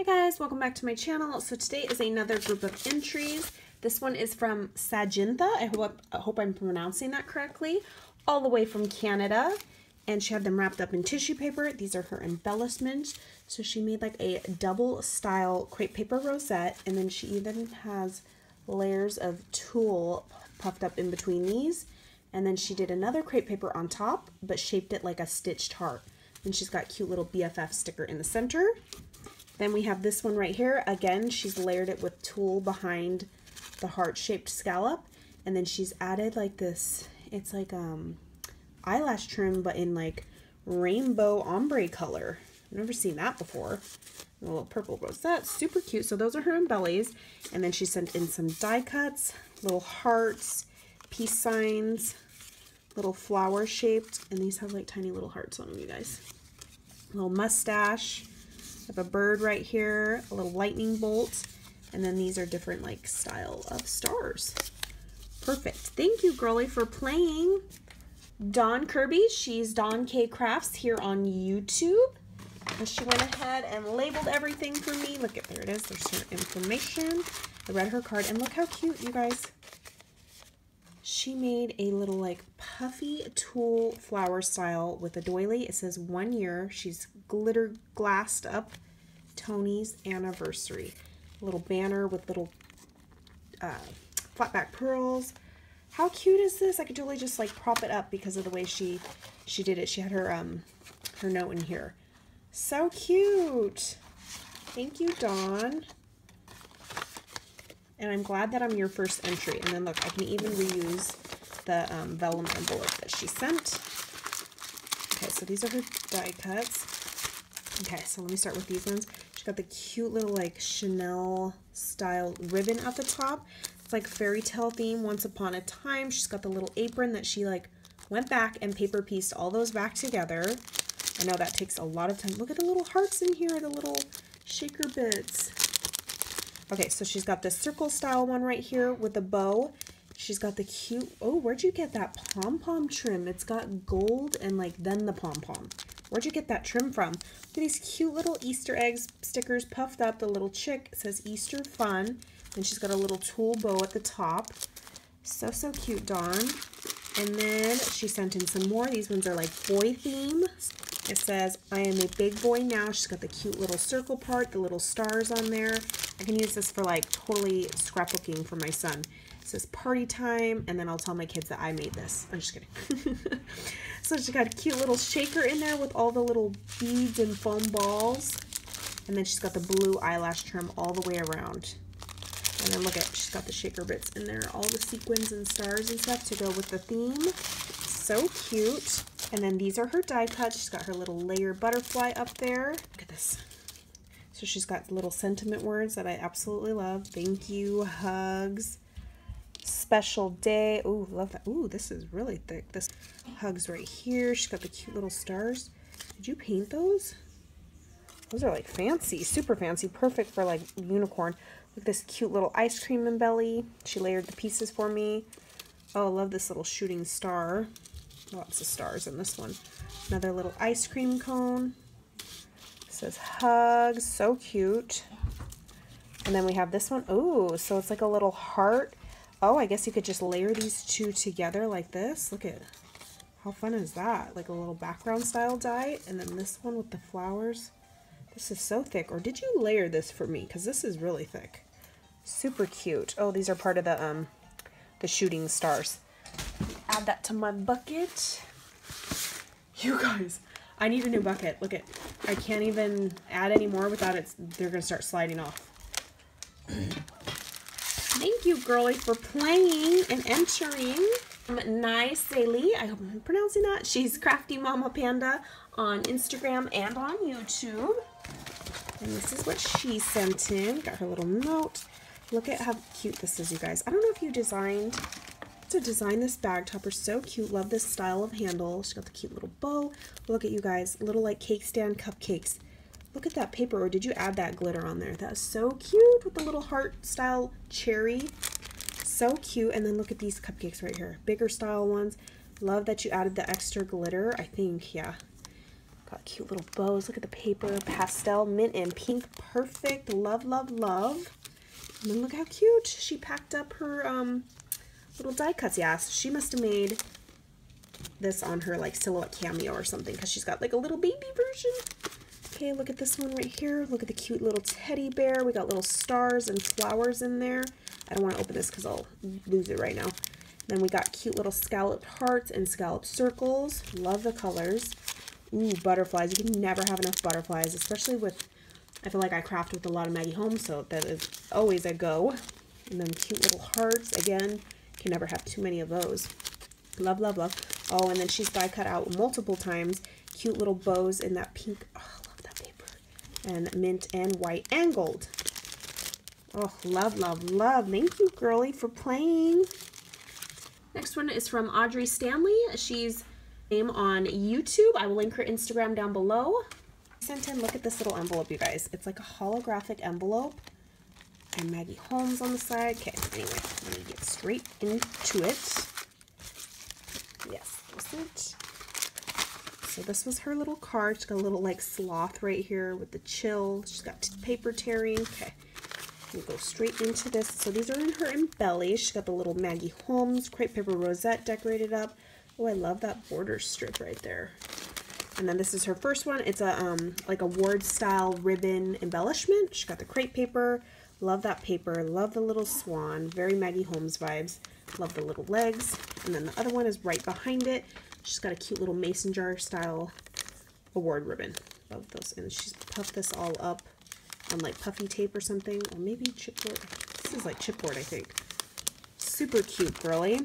Guys, welcome back to my channel. So today is another group of entries. This one is from Jinda. I hope I'm pronouncing that correctly. All the way from Canada. And she had them wrapped up in tissue paper. These are her embellishments. So she made like a double style crepe paper rosette. And then she even has layers of tulle puffed up in between these. And then she did another crepe paper on top, but shaped it like a stitched heart. And she's got cute little BFF sticker in the center. Then we have this one right here. Again, she's layered it with tulle behind the heart-shaped scallop. And then she's added like this, it's like eyelash trim, but in like rainbow ombre color. I've never seen that before. A little purple rosette, super cute. So those are her embellies. And then she sent in some die cuts, little hearts, peace signs, little flower shaped. And these have like tiny little hearts on them, you guys. A little mustache. I have a bird right here, a little lightning bolt, and then these are different like style of stars. Perfect. Thank you, girly, for playing. Kirby, she's dawnkcrafts here on YouTube. And she went ahead and labeled everything for me. Look at, there it is. There's her information. I read her card, and look how cute, you guys. She made a little like puffy tulle flower style with a doily. It says 1 year. She's glitter glassed up Tony's anniversary. A little banner with little flat back pearls. How cute is this? I could totally just like prop it up because of the way she did it. She had her her note in here. So cute. Thank you, Dawn. And I'm glad that I'm your first entry. And then look, I can even reuse the vellum envelope that she sent. Okay, so these are her die cuts. Okay, so let me start with these ones. She got the cute little like Chanel style ribbon at the top. It's like fairy tale theme, once upon a time. She's got the little apron that she like went back and paper pieced all those back together. I know that takes a lot of time. Look at the little hearts in here, the little shaker bits. Okay, so she's got this circle style one right here with a bow. She's got the cute, oh, where'd you get that pom-pom trim? It's got gold and like then the pom-pom. Where'd you get that trim from? Look at these cute little Easter eggs stickers puffed up. The little chick, it says Easter fun. And she's got a little tulle bow at the top. So, so cute, Dawn. And then she sent in some more. These ones are like boy theme. It says, I am a big boy now. She's got the cute little circle part, the little stars on there. I can use this for like totally scrapbooking for my son. It says party time, and then I'll tell my kids that I made this. I'm just kidding. So she's got a cute little shaker in there with all the little beads and foam balls. And then she's got the blue eyelash trim all the way around. And then look at, she's got the shaker bits in there, all the sequins and stars and stuff to go with the theme. So cute. And then these are her die cuts. She's got her little layer butterfly up there. Look at this. So she's got little sentiment words that I absolutely love. Thank you, hugs, special day. Ooh, love that. Ooh, this is really thick. This hugs right here. She's got the cute little stars. Did you paint those? Those are like fancy, super fancy, perfect for like unicorn. Look at this cute little ice cream embelly. She layered the pieces for me. Oh, I love this little shooting star. Lots of stars in this one. Another little ice cream cone. It says hugs, so cute. And then we have this one. Ooh, so it's like a little heart. Oh, I guess you could just layer these two together like this. Look at how fun is that? Like a little background style die. And then this one with the flowers. This is so thick. Or did you layer this for me? Because this is really thick. Super cute. Oh, these are part of the shooting stars. Add that to my bucket. You guys, I need a new bucket. Look at, I can't even add any more without they're gonna start sliding off. Thank you, girly, for playing and entering. Nice Saelee, I hope I'm pronouncing that. She's Crafty Mama Panda on Instagram and on YouTube. And this is what she sent in. Got her little note. Look at how cute this is, you guys. I don't know if you designed to design this bag topper. So cute. Love this style of handle. She's got the cute little bow. Look at you guys. Little like cake stand cupcakes. Look at that paper. Or did you add that glitter on there? That is so cute with the little heart style cherry. So cute. And then look at these cupcakes right here. Bigger style ones. Love that you added the extra glitter. I think, yeah. Got cute little bows. Look at the paper. Pastel, mint, and pink. Perfect. Love, love, love. And then look how cute. She packed up her little die cuts. Yeah, so she must have made this on her like silhouette cameo or something because she's got like a little baby version. Okay, look at this one right here. Look at the cute little teddy bear. We got little stars and flowers in there. I don't want to open this because I'll lose it right now. Then we got cute little scalloped hearts and scalloped circles. Love the colors. Ooh, butterflies. You can never have enough butterflies, especially with, I feel like I craft with a lot of Maggie Holmes, so that is always a go. And then cute little hearts. Again, can never have too many of those. Love, love, love. Oh, and then she's die cut out multiple times. Cute little bows in that pink. Oh, I love that paper. And mint and white and gold. Oh, love, love, love. Thank you, girly, for playing. Next one is from Audrey Stanley. She's name on YouTube. I will link her Instagram down below. Sent in, look at this little envelope, you guys. It's like a holographic envelope. And Maggie Holmes on the side. Okay, anyway, let me get straight into it. Yes, that's it. So this was her little card. She's got a little like sloth right here with the chill. She's got paper tearing. Okay, we'll go straight into this. So these are in her embellish. She's got the little Maggie Holmes crepe paper rosette decorated up. Oh, I love that border strip right there. And then this is her first one. It's a like a ward style ribbon embellishment. She's got the crepe paper. Love that paper. Love the little swan. Very Maggie Holmes vibes. Love the little legs. And then the other one is right behind it. She's got a cute little mason jar style award ribbon. Love those. And she's puffed this all up on like puffy tape or something. Or maybe chipboard. This is like chipboard, I think. Super cute, girly.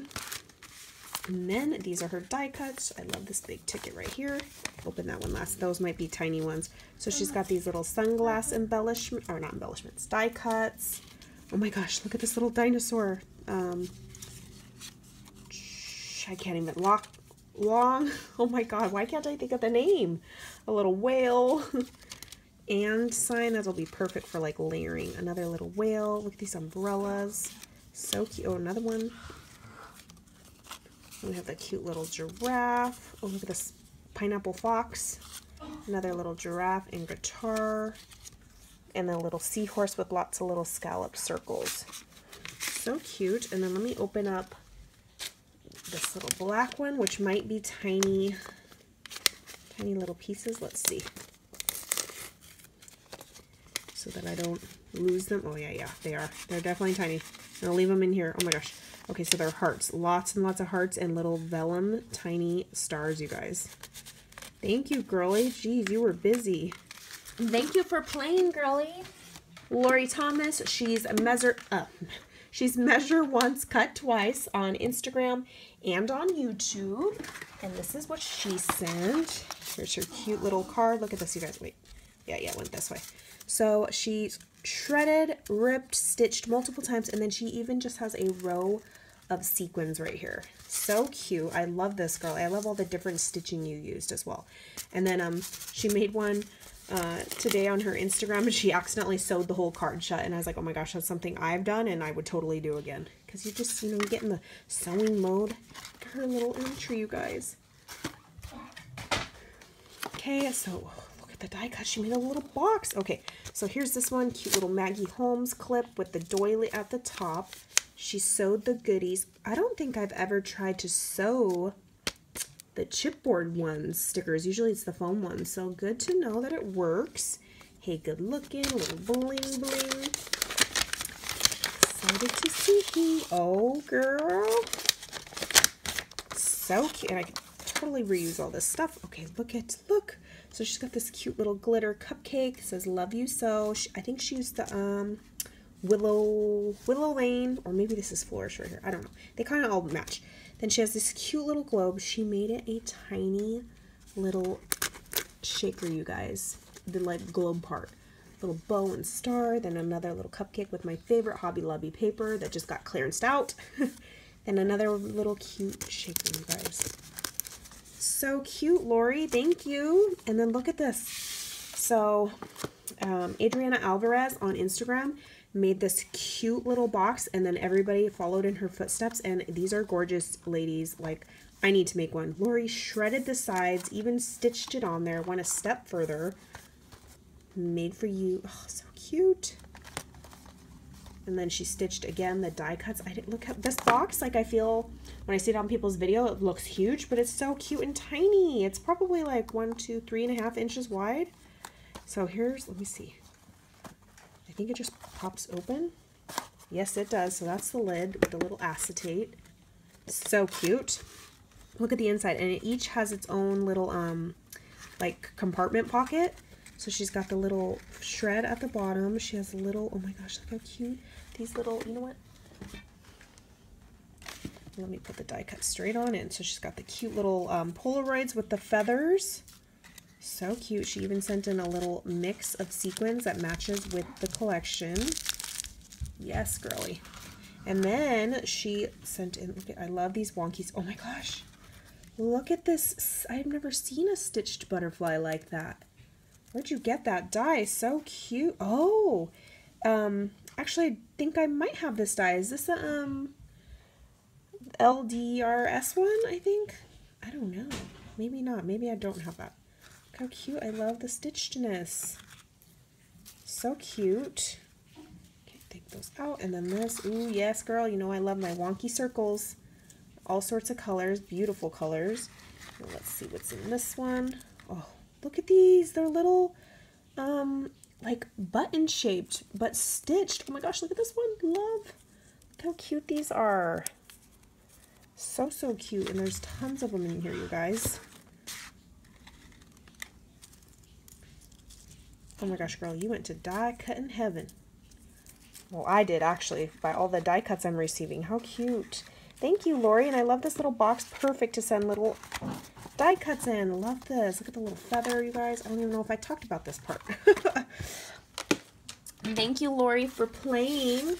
And then these are her die cuts. I love this big ticket right here. Open that one last. Those might be tiny ones. So she's got these little sunglass embellishment, or not embellishments, die cuts. Oh my gosh, look at this little dinosaur. I can't even long. Oh my god, why can't I think of the name? A little whale and sign. That'll be perfect for like layering. Another little whale. Look at these umbrellas. So cute. Oh, another one. We have the cute little giraffe. Oh, look at this pineapple fox. Another little giraffe and guitar. And then a little seahorse with lots of little scalloped circles. So cute. And then let me open up this little black one, which might be tiny little pieces. Let's see. So that I don't lose them. Oh, yeah, they are. They're definitely tiny. I'm gonna leave them in here. Oh my gosh. Okay, so they're hearts. Lots and lots of hearts and little vellum tiny stars, you guys. Thank you, girly. Geez, you were busy. Thank you for playing, girly. Laurie Thomas, she's measure once, cut twice on Instagram and on YouTube. And this is what she sent. Here's her cute little card. Look at this, you guys. Wait. Yeah, it went this way. So she's shredded, ripped, stitched multiple times, and then she even just has a row of sequins right here. So cute. I love this, girl. I love all the different stitching you used as well. And then she made one today on her Instagram, and she accidentally sewed the whole card shut, and I was like, oh my gosh, that's something I've done and I would totally do again, because you just, you get in the sewing mode. Her little entry, you guys. Okay, so look at the die cut. She made a little box. Okay, so here's this one, cute little Maggie Holmes clip with the doily at the top. She sewed the goodies. I don't think I've ever tried to sew the chipboard ones, stickers. Usually it's the foam ones, so good to know that it works. Hey, good looking, little bling bling. Excited to see. Oh, girl. So cute. And I can totally reuse all this stuff. Okay, look. So she's got this cute little glitter cupcake. It says, love you so. I think she used the Willow Lane, or maybe this is Flourish right here. I don't know. They kind of all match. Then she has this cute little globe. She made it a tiny little shaker, you guys. The like globe part. Little bow and star. Then another little cupcake with my favorite Hobby Lobby paper that just got clearanced out. Then another little cute shaker, you guys. So cute, Laurie. Thank you. And then look at this. So Adriana Alvarez on Instagram made this cute little box, and then everybody followed in her footsteps, and these are gorgeous, ladies. Like, I need to make one. Laurie shredded the sides, even stitched it on there, went a step further. Made for you. Oh, so cute. And then she stitched again the die cuts. I didn't look at this box. Like, I feel when I see it on people's video, it looks huge, but it's so cute and tiny. It's probably like 1, 2, 3.5 inches wide. So here's, let me see. I think it just pops open. Yes, it does. So that's the lid with the little acetate. So cute. Look at the inside, and it each has its own little like compartment pocket. So she's got the little shred at the bottom. She has a little, oh my gosh, look how cute. These little, you know what? Let me put the die cut straight on in. So she's got the cute little Polaroids with the feathers. So cute. She even sent in a little mix of sequins that matches with the collection. Yes, girly. And then she sent in, look at, I love these wonkies. Oh my gosh. Look at this. I've never seen a stitched butterfly like that. Where'd you get that die? So cute. Oh, actually, I think I might have this die. Is this a LDRS one, I think? I don't know. Maybe not. Maybe I don't have that. Look how cute. I love the stitchedness. So cute. Okay, take those out. And then this. Ooh, yes, girl. You know I love my wonky circles. All sorts of colors. Beautiful colors. Well, let's see what's in this one. Oh. Look at these. They're little, like button shaped, but stitched. Oh my gosh, look at this one. Love. Look how cute these are. So, so cute. And there's tons of them in here, you guys. Oh my gosh, girl, you went to die cut in heaven. Well, I did actually, by all the die cuts I'm receiving. How cute. Thank you, Laurie. And I love this little box. Perfect to send little die cuts in. Love this. Look at the little feather, you guys. I don't even know if I talked about this part. Thank you, Laurie, for playing.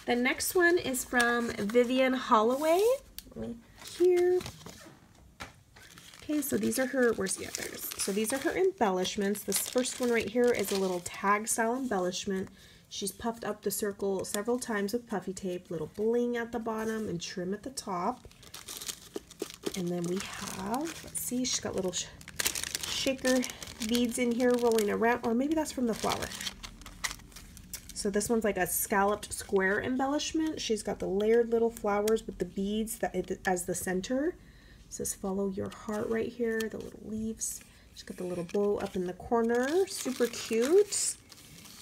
The next one is from Vivian Holloway. Here. Okay, so these are her, where's the others? So these are her embellishments. This first one right here is a little tag style embellishment. She's puffed up the circle several times with puffy tape, little bling at the bottom and trim at the top. And then we have, let's see, she's got little shaker beads in here rolling around, or maybe that's from the flower. So this one's like a scalloped square embellishment. She's got the layered little flowers with the beads as the center. It says follow your heart right here, the little leaves. She's got the little bow up in the corner, super cute.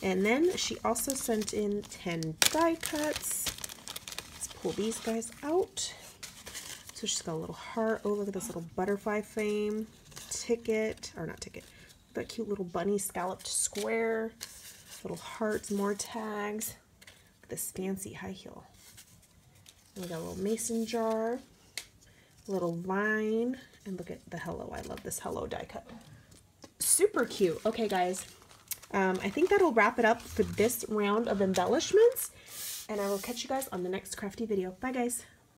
And then she also sent in 10 die cuts. Let's pull these guys out. So she's got a little heart. Oh, look at this little butterfly frame. Ticket, or not ticket. That cute little bunny scalloped square. Little hearts, more tags. Look at this fancy high heel. And we got a little mason jar. A little vine. And look at the hello. I love this hello die cut. Super cute. Okay, guys. I think that'll wrap it up for this round of embellishments, and I will catch you guys on the next crafty video. Bye, guys.